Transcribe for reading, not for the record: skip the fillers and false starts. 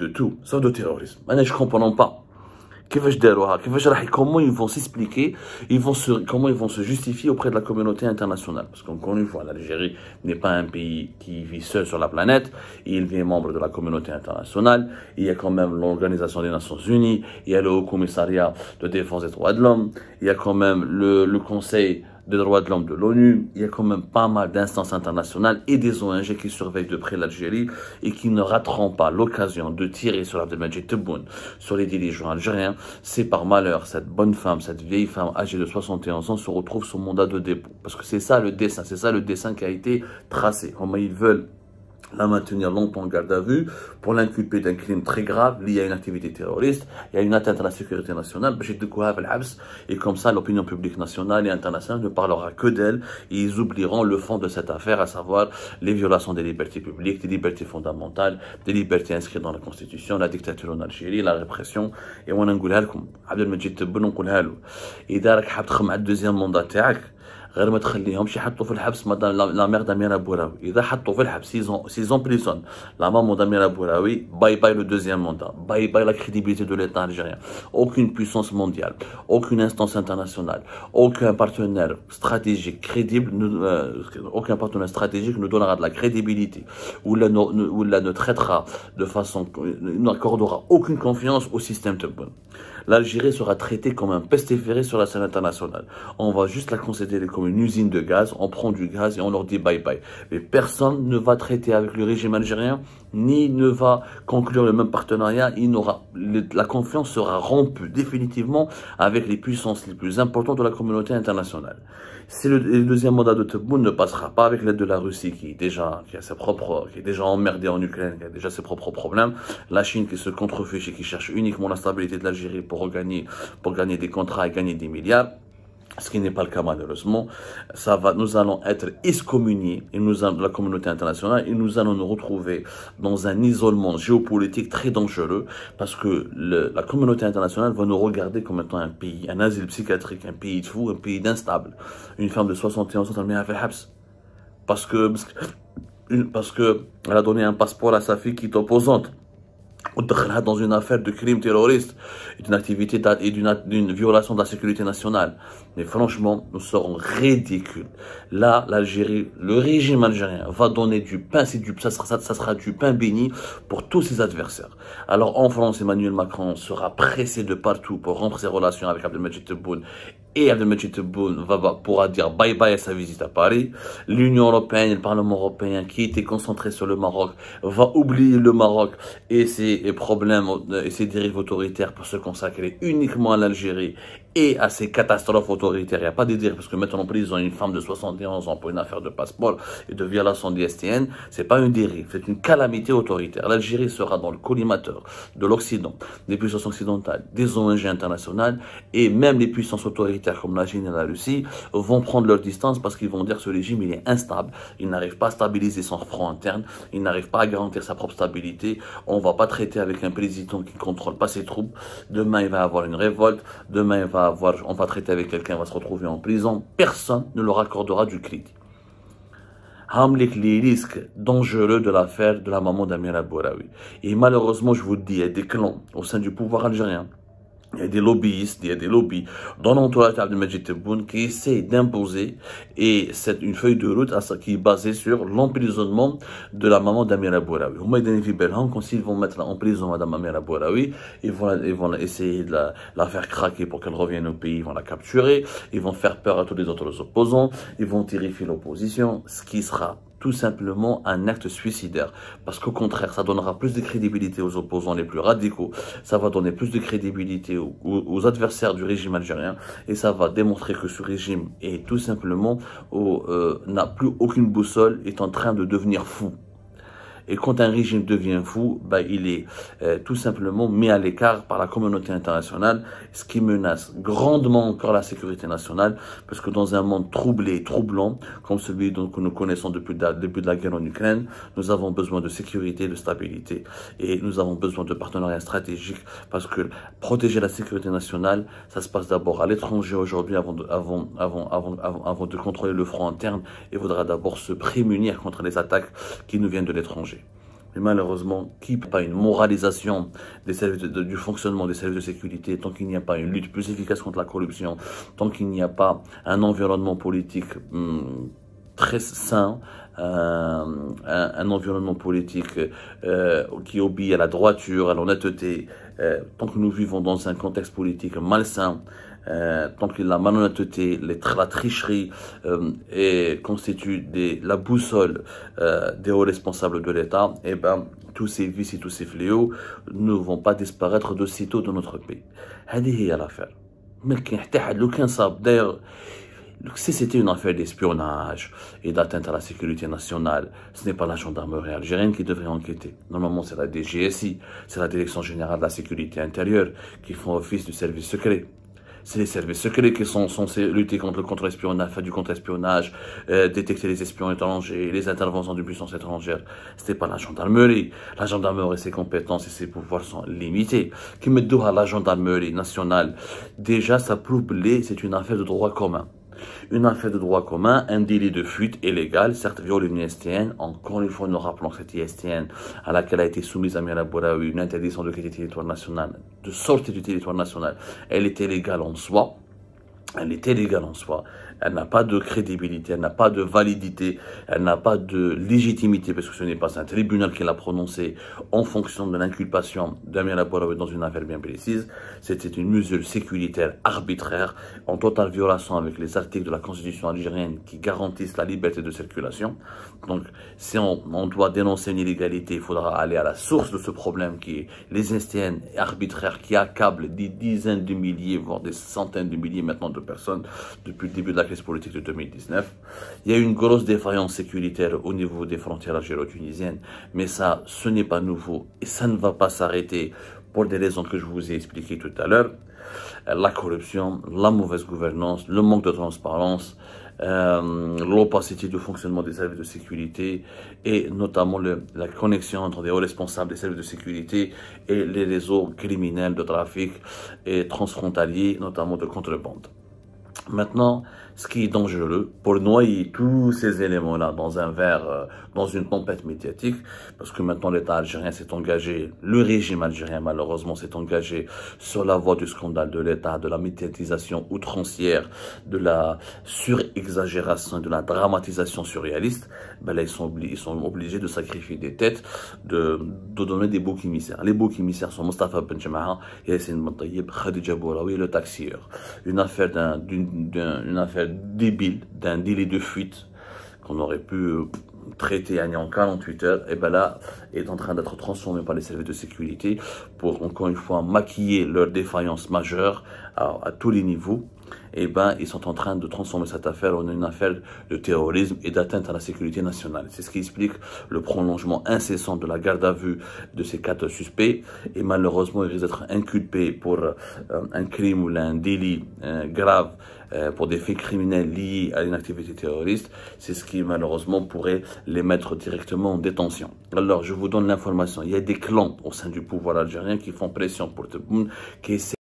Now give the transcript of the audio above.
de tout, sauf de terrorisme. Je ne comprends pas. Comment ils vont s'expliquer, comment ils vont se justifier auprès de la communauté internationale. Parce qu'encore une fois, l'Algérie n'est pas un pays qui vit seul sur la planète, il est membre de la communauté internationale, il y a quand même l'Organisation des Nations Unies, il y a le Haut Commissariat de défense des droits de l'homme, il y a quand même le Conseil des droits de l'homme de l'ONU, il y a quand même pas mal d'instances internationales et des ONG qui surveillent de près l'Algérie et qui ne rateront pas l'occasion de tirer sur Abdelmadjid Tebboune, sur les dirigeants algériens. C'est par malheur, cette bonne femme, cette vieille femme âgée de 71 ans se retrouve sous mandat de dépôt. Parce que c'est ça le dessin qui a été tracé. Comment ils veulent la maintenir longtemps en garde à vue pour l'inculper d'un crime très grave lié à une activité terroriste, il y a une atteinte à la sécurité nationale, et comme ça l'opinion publique nationale et internationale ne parlera que d'elle et ils oublieront le fond de cette affaire, à savoir les violations des libertés publiques, des libertés fondamentales, des libertés inscrites dans la Constitution, la dictature en Algérie, la répression. Et on a dit Abdelmadjid Tebboune نقولها له إذا راك حاب تخدم على الدوزيام موندا تاعك غير ما تخليهمش يحطوا في الحبس لا مير دامير بوراوي. اذا حطوا في الحبس سيزون بريسون لا مامو دامير بوراوي باي باي لو دوزيام موندا, باي باي la crédibilité de l'État algérien. Aucune puissance mondiale, aucune instance internationale, aucun partenaire stratégique crédible, aucun partenaire stratégique nous donnera de la crédibilité ou ne traitera de façon, n'accordera aucune confiance au système Tebboune. L'Algérie sera traitée comme un pestiféré sur la scène internationale. On va juste la considérer comme une usine de gaz, on prend du gaz et on leur dit bye bye. Mais personne ne va traiter avec le régime algérien, ni ne va conclure le même partenariat. La confiance sera rompue définitivement avec les puissances les plus importantes de la communauté internationale. Si le deuxième mandat de Tebboune ne passera pas avec l'aide de la Russie, qui est déjà emmerdée en Ukraine, qui a déjà ses propres problèmes, la Chine qui se contrefiche et qui cherche uniquement la stabilité de l'Algérie pour gagner des contrats et gagner des milliards, ce qui n'est pas le cas malheureusement, nous allons être excommuniés de la communauté internationale et nous allons nous retrouver dans un isolement géopolitique très dangereux parce que la communauté internationale va nous regarder comme étant un pays, un asile psychiatrique, un pays de fou, un pays d'instable. Une femme de 71 ans, elle met à faire habs parce que elle a donné un passeport à sa fille qui est opposante. Dans une affaire de crime terroriste, d'une activité et d'une violation de la sécurité nationale. Mais franchement, nous serons ridicules. Là, l'Algérie, le régime algérien va donner du pain, ça sera du pain béni pour tous ses adversaires. Alors en France, Emmanuel Macron sera pressé de partout pour rompre ses relations avec Abdelmadjid Tebboune. Et Abdelmadjid Tebboune pourra dire bye bye à sa visite à Paris. L'Union européenne et le Parlement européen, qui étaient concentrés sur le Maroc, va oublier le Maroc et ses problèmes et ses dérives autoritaires pour se consacrer uniquement à l'Algérie et à ces catastrophes autoritaires. Il n'y a pas de dire parce que mettre en prison une femme de 71 ans pour une affaire de passeport et de violation d'ISTN, c'est pas une dérive, c'est une calamité autoritaire. L'Algérie sera dans le collimateur de l'Occident, des puissances occidentales, des ONG internationales et même les puissances autoritaires comme la Chine et la Russie vont prendre leur distance parce qu'ils vont dire que ce régime il est instable, il n'arrive pas à stabiliser son front interne, il n'arrive pas à garantir sa propre stabilité. On va pas traiter avec un président qui ne contrôle pas ses troupes. Demain il va avoir une révolte, demain on va traiter avec quelqu'un, va se retrouver en prison, personne ne leur accordera du crédit. Les risques dangereux de l'affaire de la maman d'Amir Bouraoui. Et malheureusement, je vous le dis, il y a des clans au sein du pouvoir algérien. Il y a des lobbyistes, il y a des lobbies dans l'entourage d'Abdelmadjid Tebboune qui essaient d'imposer, et c'est une feuille de route qui est basée sur l'emprisonnement de la maman d'Amir Bouraoui. Quand ils vont mettre en prison Madame Amira Bouraoui, ils vont essayer de la faire craquer pour qu'elle revienne au pays, ils vont la capturer, ils vont faire peur à tous les autres opposants, ils vont terrifier l'opposition, ce qui sera tout simplement un acte suicidaire. Parce qu'au contraire, ça donnera plus de crédibilité aux opposants les plus radicaux, ça va donner plus de crédibilité aux adversaires du régime algérien, et ça va démontrer que ce régime est tout simplement, n'a plus aucune boussole, est en train de devenir fou. Et quand un régime devient fou, il est tout simplement mis à l'écart par la communauté internationale, ce qui menace grandement encore la sécurité nationale, parce que dans un monde troublé et troublant, comme celui que nous connaissons depuis le début de la guerre en Ukraine, nous avons besoin de sécurité, de stabilité, et nous avons besoin de partenariats stratégiques, parce que protéger la sécurité nationale, ça se passe d'abord à l'étranger aujourd'hui, avant de contrôler le front interne. Il faudra d'abord se prémunir contre les attaques qui nous viennent de l'étranger. Mais malheureusement, qui n'a pas une moralisation des services du fonctionnement des services de sécurité, tant qu'il n'y a pas une lutte plus efficace contre la corruption, tant qu'il n'y a pas un environnement politique très sain, un environnement politique qui obéit à la droiture, à l'honnêteté, tant que nous vivons dans un contexte politique malsain, tant que la malhonnêteté, la tricherie constitue la boussole des hauts responsables de l'État, et ben tous ces vices et tous ces fléaux ne vont pas disparaître de sitôt de notre pays. هذه هي l'affaire. Mais d'ailleurs, si c'était une affaire d'espionnage et d'atteinte à la sécurité nationale, ce n'est pas la gendarmerie algérienne qui devrait enquêter. Normalement, c'est la DGSI, c'est la Direction Générale de la Sécurité Intérieure qui font office du service secret. C'est les services secrets qui sont censés lutter contre le contre-espionnage, faire du contre-espionnage, détecter les espions étrangers, les interventions de puissances étrangères. C'était pas la gendarmerie. La gendarmerie, ses compétences et ses pouvoirs sont limités. Qui me doit à la gendarmerie nationale? Déjà, ça prouve c'est une affaire de droit commun. Une affaire de droit commun, un délit de fuite illégal, certes viole une ISTN. Encore une fois, nous rappelons que cette ISTN à laquelle a été soumise Amira Bouraoui, une interdiction de quitter le territoire national, de sortir du territoire national, elle est illégale en soi. Elle est illégale en soi. Elle n'a pas de crédibilité, elle n'a pas de validité, elle n'a pas de légitimité, parce que ce n'est pas un tribunal qui l'a prononcé en fonction de l'inculpation d'Amira Bouraoui dans une affaire bien précise. C'était une mesure sécuritaire arbitraire, en totale violation avec les articles de la Constitution algérienne qui garantissent la liberté de circulation. Donc, si on doit dénoncer une illégalité, il faudra aller à la source de ce problème qui est les ISTN arbitraires qui accablent des dizaines de milliers, voire des centaines de milliers maintenant de personnes depuis le début de la crise politique de 2019. Il y a une grosse défaillance sécuritaire au niveau des frontières algéro-tunisiennes, mais ça, ce n'est pas nouveau et ça ne va pas s'arrêter pour des raisons que je vous ai expliquées tout à l'heure. La corruption, la mauvaise gouvernance, le manque de transparence, l'opacité du fonctionnement des services de sécurité et notamment la connexion entre des hauts responsables des services de sécurité et les réseaux criminels de trafic et transfrontaliers, notamment de contrebande. Maintenant, ce qui est dangereux, pour noyer tous ces éléments-là dans un verre, dans une tempête médiatique, parce que maintenant l'État algérien s'est engagé, le régime algérien malheureusement s'est engagé sur la voie du scandale de l'État, de la médiatisation outrancière, de la surexagération, de la dramatisation surréaliste. Ben là, ils sont obligés de sacrifier des têtes, de donner des boucs émissaires. Les boucs émissaires sont Mostafa Ben Jamaha, Yassine Ben Taïeb, Khadija Bouraoui, le taxieur. Une affaire débile, d'un délit de fuite qu'on aurait pu traiter en 48 heures, et ben là, est en train d'être transformé par les services de sécurité pour, encore une fois, maquiller leurs défaillances majeures à tous les niveaux. Et ben, ils sont en train de transformer cette affaire en une affaire de terrorisme et d'atteinte à la sécurité nationale. C'est ce qui explique le prolongement incessant de la garde à vue de ces 4 suspects. Et malheureusement, ils risquent d'être inculpés pour un crime ou un délit grave, pour des faits criminels liés à une activité terroriste. C'est ce qui, malheureusement, pourrait les mettre directement en détention. Alors, je vous donne l'information. Il y a des clans au sein du pouvoir algérien qui font pression pour Tebboune, qui essaient